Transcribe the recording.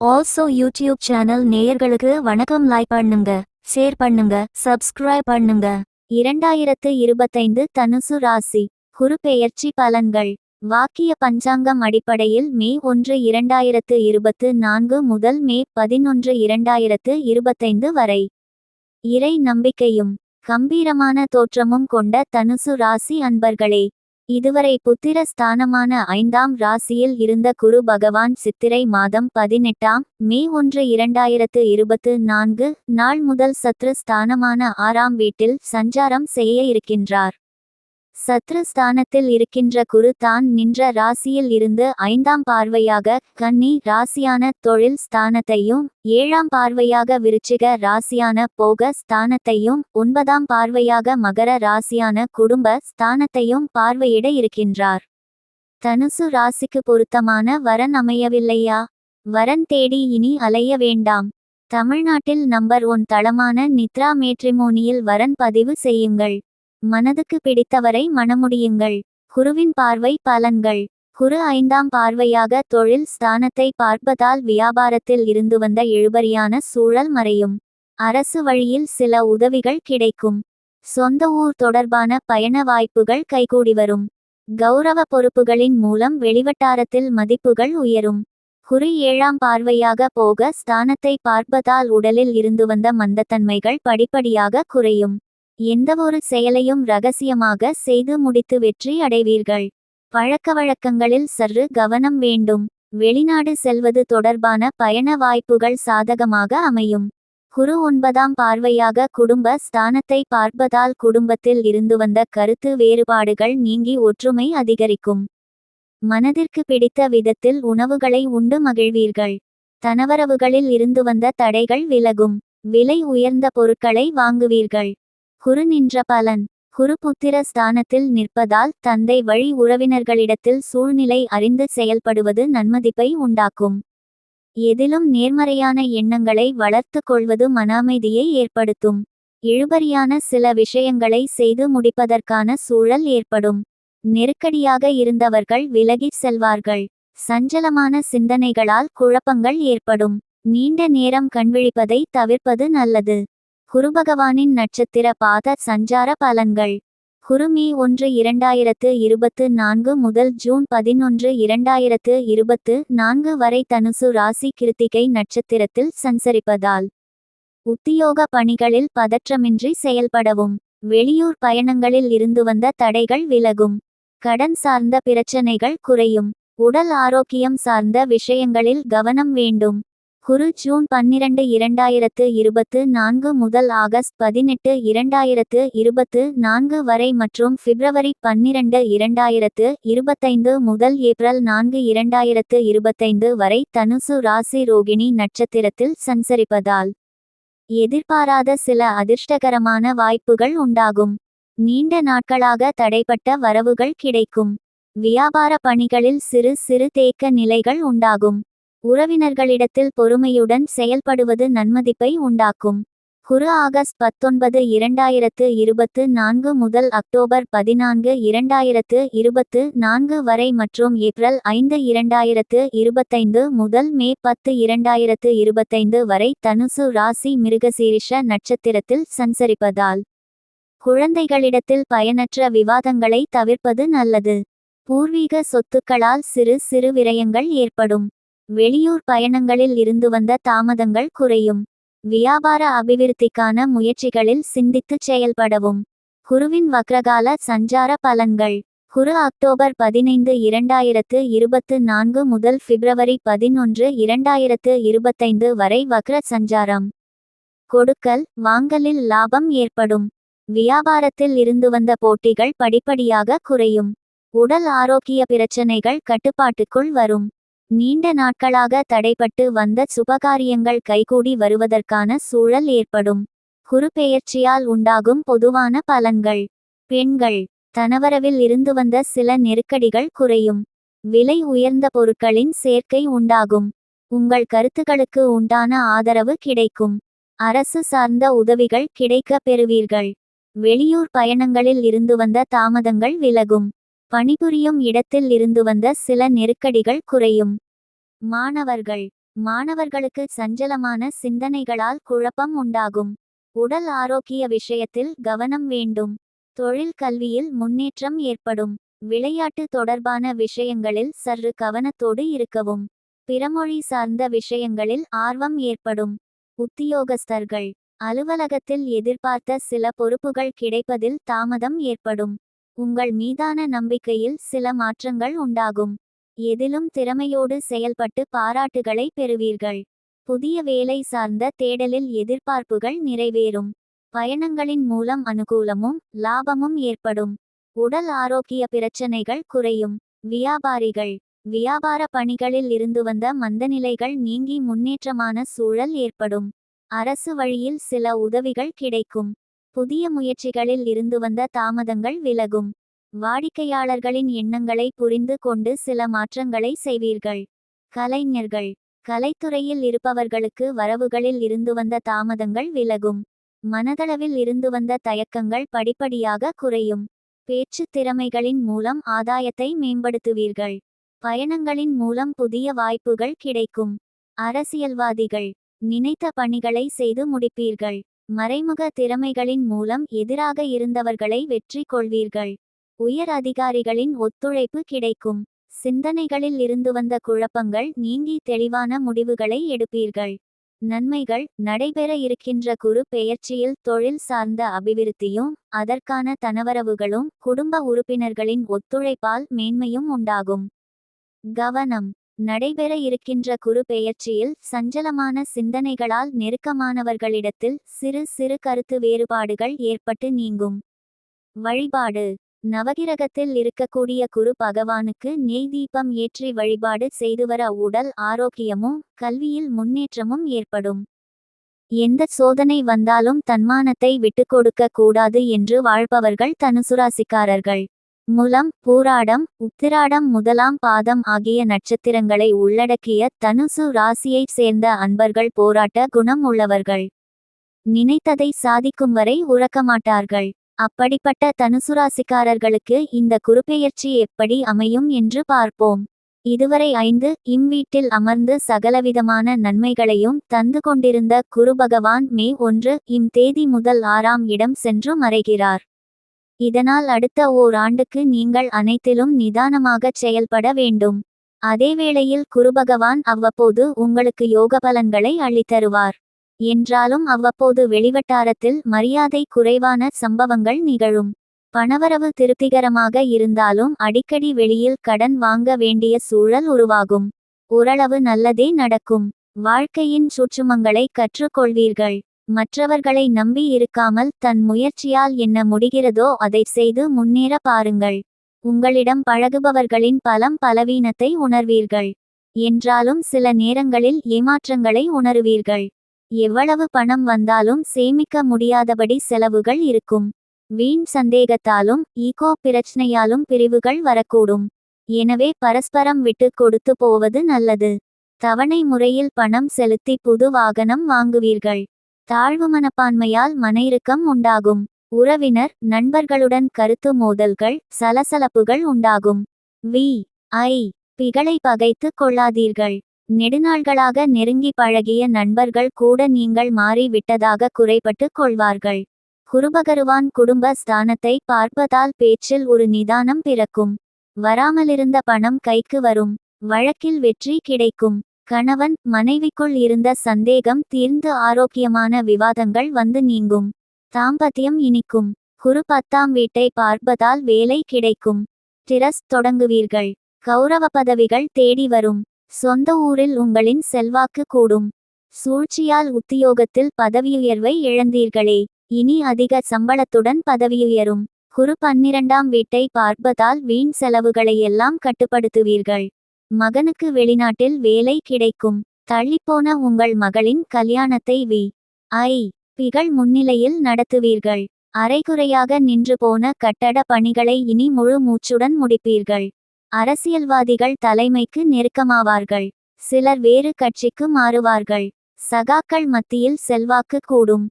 Also YouTube channel நேயர்களுக்கு வணக்கம். Like பண்ணுங்க, ஷேர் பண்ணுங்க, சப்ஸ்கிரைப் பண்ணுங்க. 2025 தனுசு ராசி குரு பெயர்ச்சி பலன்கள். வாக்கிய பஞ்சாங்கம் அடிப்படையில் மே 1 2024 முதல் மே 11 2025 வரை. இறை நம்பிக்கையும் கம்பீரமான தோற்றமும் கொண்ட தனுசு ராசி அன்பர்களே, இதுவரை புத்திர ஸ்தானமான 5ஆம் ராசியில் இருந்த குரு பகவான் சித்திரை மாதம் 18ஆம் மே 1 2024 நாள் முதல் சத்ரு ஸ்தானமான 6ஆம் வீட்டில் சஞ்சாரம் செய்ய இருக்கின்றார். சத்ரு ஸ்தானத்தில் இருக்கின்ற குரு தான் நின்ற ராசியில் இருந்து 5ஆம் பார்வையாக கன்னி ராசியான தொழில் ஸ்தானத்தையும், 7ஆம் பார்வையாக விருச்சிக ராசியான போக ஸ்தானத்தையும், 9ஆம் பார்வையாக மகர ராசியான குடும்ப ஸ்தானத்தையும் பார்வையிட இருக்கின்றார். தனுசு ராசிக்கு பொருத்தமான வரன் அமையவில்லையா? வரன் தேடி இனி அலைய வேண்டாம். தமிழ்நாட்டில் நம்பர் 1 தளமான நித்ரா மேட்ரிமோனியில் வரன் பதிவு செய்யுங்கள். மனதுக்கு பிடித்தவரை மணமுடியுங்கள். குருவின் பார்வை பலன்கள். குரு 5ஆம் பார்வையாக தொழில் ஸ்தானத்தை பார்ப்பதால் வியாபாரத்தில் இருந்து வந்த இழுபறியான சூழல் மறையும். அரசு வழியில் சில உதவிகள் கிடைக்கும். சொந்த ஊர் தொடர்பான பயண வாய்ப்புகள் கைகூடி வரும். கௌரவ பொறுப்புகளின் மூலம் வெளிவட்டாரத்தில் மதிப்புகள் உயரும். குரு 7ஆம் பார்வையாக போக ஸ்தானத்தை பார்ப்பதால் உடலில் இருந்து வந்த மந்தத்தன்மைகள் படிப்படியாக குறையும். எந்தவொரு செயலையும் ரகசியமாக செய்து முடித்து வெற்றி அடைவீர்கள். பழக்கவழக்கங்களில் சற்று கவனம் வேண்டும். வெளிநாடு செல்வது தொடர்பான பயண வாய்ப்புகள் சாதகமாக அமையும். குரு 9ஆம் பார்வையாக குடும்ப ஸ்தானத்தை பார்ப்பதால் குடும்பத்தில் இருந்து வந்த கருத்து வேறுபாடுகள் நீங்கி ஒற்றுமை அதிகரிக்கும். மனதிற்கு பிடித்த விதத்தில் உணவுகளை உண்டு மகிழ்வீர்கள். தனவரவுகளில் இருந்து வந்த தடைகள் விலகும். விலை உயர்ந்த பொருட்களை வாங்குவீர்கள். குரு நின்ற பலன். குரு புத்திர ஸ்தானத்தில் நிற்பதால் தந்தை வழி உறவினர்களிடத்தில் சூழ்நிலை அறிந்து செயல்படுவது நன்மதிப்பை உண்டாக்கும். எதிலும் நேர்மறையான எண்ணங்களை வளர்த்து கொள்வது மன அமைதியை ஏற்படுத்தும். இழுபறியான சில விஷயங்களை செய்து முடிப்பதற்கான சூழல் ஏற்படும். நெருக்கடியாக இருந்தவர்கள் விலகிச் செல்வார்கள். சஞ்சலமான சிந்தனைகளால் குழப்பங்கள் ஏற்படும். நீண்ட நேரம் கண்விழிப்பதை தவிர்ப்பது நல்லது. குருபகவானின் நட்சத்திர பாத சஞ்சார பலன்கள். குரு மே 1 2024 முதல் ஜூன் 11 2024 வரை தனுசு ராசி கிருத்திகை நட்சத்திரத்தில் சஞ்சரிப்பதால் உத்தியோக பணிகளில் பதற்றமின்றி செயல்படவும். வெளியூர் பயணங்களில் இருந்து வந்த தடைகள் விலகும். கடன் சார்ந்த பிரச்சனைகள் குறையும். உடல் ஆரோக்கியம் சார்ந்த விஷயங்களில் கவனம் வேண்டும். குரு ஜூன் 12 2024 முதல் ஆகஸ்ட் 18 2024 வரை மற்றும் பிப்ரவரி 12 2025 முதல் ஏப்ரல் 4 2025 வரை தனுசு ராசி ரோகிணி நட்சத்திரத்தில் சஞ்சரிப்பதால் எதிர்பாராத சில அதிர்ஷ்டகரமான வாய்ப்புகள் உண்டாகும். நீண்ட நாட்களாக தடைப்பட்ட வரவுகள் கிடைக்கும். வியாபார பணிகளில் சிறு சிறு தேக்க நிலைகள் உண்டாகும். உறவினர்களிடத்தில் பொறுமையுடன் செயல்படுவது நன்மதிப்பை உண்டாக்கும். குரு ஆகஸ்ட் 19 2024 முதல் அக்டோபர் 14 2024 வரை மற்றும் ஏப்ரல் 5 2025 முதல் மே 10 2025 வரை தனுசு ராசி மிருகசீரிஷ நட்சத்திரத்தில் சஞ்சரிப்பதால் குழந்தைகளிடத்தில் பயனற்ற விவாதங்களை தவிர்ப்பது நல்லது. பூர்வீக சொத்துக்களால் சிறு சிறு விரயங்கள் ஏற்படும். வெளியூர் பயணங்களில் இருந்து வந்த தாமதங்கள் குறையும். வியாபார அபிவிருத்திக்கான முயற்சிகளில் சிந்தித்து செயல்படவும். குருவின் வக்ரகால சஞ்சார பலன்கள். குரு அக்டோபர் 15 2024 முதல் பிப்ரவரி 11 2025 வரை வக்ர சஞ்சாரம். கொடுக்கல் வாங்கலில் லாபம் ஏற்படும். வியாபாரத்தில் இருந்து வந்த போட்டிகள் படிப்படியாக குறையும். உடல் ஆரோக்கிய பிரச்சனைகள் கட்டுப்பாட்டுக்குள் வரும். நீண்ட நாட்களாக தடைப்பட்டு வந்த சுபகாரியங்கள் கைகூடி வருவதற்கான சூழல் ஏற்படும். குரு பெயர்ச்சியால் உண்டாகும் பொதுவான பலன்கள். பெண்கள். தனவரவில் இருந்து வந்த சில நெருக்கடிகள் குறையும். விலை உயர்ந்த பொருட்களின் சேர்க்கை உண்டாகும். உங்கள் கருத்துக்களுக்கு உண்டான ஆதரவு கிடைக்கும். அரசு சார்ந்த உதவிகள் கிடைக்க பெறுவீர்கள். வெளியூர் பயணங்களில் இருந்து வந்த தாமதங்கள் விலகும். பணிபுரியும் இடத்தில் இருந்து வந்த சில நெருக்கடிகள் குறையும். மாணவர்கள். மாணவர்களுக்கு சஞ்சலமான சிந்தனைகளால் குழப்பம் உண்டாகும். உடல் ஆரோக்கிய விஷயத்தில் கவனம் வேண்டும். தொழில் கல்வியில் முன்னேற்றம் ஏற்படும். விளையாட்டு தொடர்பான விஷயங்களில் சற்று கவனத்தோடு இருக்கவும். பிறமொழி சார்ந்த விஷயங்களில் ஆர்வம் ஏற்படும். உத்தியோகஸ்தர்கள் அலுவலகத்தில் எதிர்பார்த்த சில பொறுப்புகள் கிடைப்பதில் தாமதம் ஏற்படும். உங்கள் மீதான நம்பிக்கையில் சில மாற்றங்கள் உண்டாகும். எதிலும் திறமையோடு செயல்பட்டு பாராட்டுகளை பெறுவீர்கள். புதிய வேலை சார்ந்த தேடலில் எதிர்பார்ப்புகள் நிறைவேறும். பயணங்களின் மூலம் அனுகூலமும் லாபமும் ஏற்படும். உடல் ஆரோக்கிய பிரச்சனைகள் குறையும். வியாபாரிகள் வியாபார பணிகளில் இருந்து வந்த மந்தநிலைகள் நீங்கி முன்னேற்றமான சூழல் ஏற்படும். அரசு வழியில் சில உதவிகள் கிடைக்கும். புதிய முயற்சிகளில் இருந்து வந்த தாமதங்கள் விலகும். வாடிக்கையாளர்களின் எண்ணங்களை புரிந்து கொண்டு சில மாற்றங்களை செய்வீர்கள். கலைஞர்கள் கலைத்துறையில் இருப்பவர்களுக்கு வரவுகளில் இருந்து வந்த தாமதங்கள் விலகும். மனதளவில் இருந்து வந்த தயக்கங்கள் படிப்படியாக குறையும். பேச்சு திறமைகளின் மூலம் ஆதாயத்தை மேம்படுத்துவீர்கள். பயணங்களின் மூலம் புதிய வாய்ப்புகள் கிடைக்கும். அரசியல்வாதிகள் நினைத்த பணிகளை செய்து முடிப்பீர்கள். மறைமுக திறமைகளின் மூலம் எதிராக இருந்தவர்களை வெற்றி கொள்வீர்கள். உயர் அதிகாரிகளின் ஒத்துழைப்பு கிடைக்கும். சிந்தனைகளில் இருந்து வந்த குழப்பங்கள் நீங்கி தெளிவான முடிவுகளை எடுப்பீர்கள். நன்மைகள் நடைபெற இருக்கின்ற குரு பெயர்ச்சியில் தொழில் சார்ந்த அபிவிருத்தியும் அதற்கான தனவரவுகளும் குடும்ப உறுப்பினர்களின் ஒத்துழைப்பால் மேன்மையும் உண்டாகும். கவனம் நடைபெற இருக்கின்ற குரு பெயர்ச்சியில் சஞ்சலமான சிந்தனைகளால் நெருக்கமானவர்களிடத்தில் சிறு சிறு கருத்து வேறுபாடுகள் ஏற்பட்டு நீங்கும். வழிபாடு நவகிரகத்தில் இருக்கக்கூடிய குரு பகவானுக்கு நெய் தீபம் ஏற்றி வழிபாடு செய்துவர உடல் ஆரோக்கியமும் கல்வியில் முன்னேற்றமும் ஏற்படும். எந்த சோதனை வந்தாலும் தன்மானத்தை விட்டுக்கொடுக்க கூடாது என்று வாழ்பவர்கள் தனுசுராசிக்காரர்கள். முலம் பூராடம் உத்திராடம் முதலாம் பாதம் ஆகிய நட்சத்திரங்களை உள்ளடக்கிய தனுசு ராசியைச் சேர்ந்த அன்பர்கள் போராட்ட குணம் உள்ளவர்கள். நினைத்ததை சாதிக்கும் வரை உறக்கமாட்டார்கள். அப்படிப்பட்ட தனுசுராசிக்காரர்களுக்கு இந்த குருபெயர்ச்சி எப்படி அமையும் என்று பார்ப்போம். இதுவரை 5 வீட்டில் அமர்ந்து சகலவிதமான நன்மைகளையும் தந்து கொண்டிருந்த குருபகவான் மே 1 தேதி முதல் 6ஆம் இடம் சென்று மறைகிறார். இதனால் அடுத்த ஓராண்டுக்கு நீங்கள் அனைத்திலும் நிதானமாகச் செயல்பட வேண்டும். அதேவேளையில் குருபகவான் அவ்வப்போது உங்களுக்கு யோக பலன்களை அள்ளித்தருவார். என்றாலும் அவ்வப்போது வெளிவட்டாரத்தில் மரியாதை குறைவான சம்பவங்கள் நிகழும். பணவரவு திருப்திகரமாக இருந்தாலும் அடிக்கடி வெளியில் கடன் வாங்க வேண்டிய சூழல் உருவாகும். ஓரளவு நல்லதே நடக்கும். வாழ்க்கையின் சூட்சுமங்களை கற்றுக்கொள்வீர்கள். மற்றவர்களை நம்பி இருக்காமல் தன் முயற்சியால் என்ன முடிகிறதோ அதை செய்து முன்னேற பாருங்கள். உங்களிடம் பழகுபவர்களின் பலவீனத்தை உணர்வீர்கள். என்றாலும் சில நேரங்களில் ஏமாற்றங்களை உணருவீர்கள். எவ்வளவு பணம் வந்தாலும் சேமிக்க முடியாதபடி செலவுகள் இருக்கும். வீண் சந்தேகத்தாலும் ஈகோ பிரச்சனையாலும் பிரிவுகள் வரக்கூடும். எனவே பரஸ்பரம் விட்டு கொடுத்து போவது நல்லது. தவணை முறையில் பணம் செலுத்தி புது வாகனம் வாங்குவீர்கள். தாழ்வு மனப்பான்மையால் மன இறுக்கம் உண்டாகும். உறவினர் நண்பர்களுடன் கருத்து மோதல்கள் சலசலப்புகள் உண்டாகும். பிகளை பகைத்து கொள்ளாதீர்கள். நெடுநாள்களாக நெருங்கி பழகிய நண்பர்கள் கூட நீங்கள் மாறி விட்டதாக குறைபட்டு கொள்வார்கள். குருபகருவான் குடும்ப ஸ்தானத்தை பார்ப்பதால் பேச்சில் ஒரு நிதானம் பிறக்கும். வராமலிருந்த பணம் கைக்கு வரும். வழக்கில் வெற்றி கிடைக்கும். கணவன் மனைவிக்குள் இருந்த சந்தேகம் தீர்ந்து ஆரோக்கியமான விவாதங்கள் வந்து நீங்கும். தாம்பத்தியம் இனிக்கும். குரு 10ஆம் வீட்டை பார்ப்பதால் வேலை கிடைக்கும். டிரஸ்ட் தொடங்குவீர்கள். கௌரவ பதவிகள் தேடி வரும். சொந்த ஊரில் உங்களின் செல்வாக்கு கூடும். சூழ்ச்சியால் உத்தியோகத்தில் பதவியுயர்வை இழந்தீர்களே, இனி அதிக சம்பளத்துடன் பதவியுயரும். குரு 12ஆம் வீட்டை பார்ப்பதால் வீண் செலவுகளையெல்லாம் கட்டுப்படுத்துவீர்கள். மகனுக்கு வெளிநாட்டில் வேலை கிடைக்கும். தள்ளிப்போன உங்கள் மகளின் கல்யாணத்தை பிகள் முன்னிலையில் நடத்துவீர்கள். அரைகுறையாக நின்று போன கட்டட பணிகளை இனி முழு மூச்சுடன் முடிப்பீர்கள். அரசியல்வாதிகள் தலைமைக்கு நெருக்கமாவார்கள். சிலர் வேறு கட்சிக்கு மாறுவார்கள். சகாக்கள் மத்தியில் செல்வாக்கு கூடும்.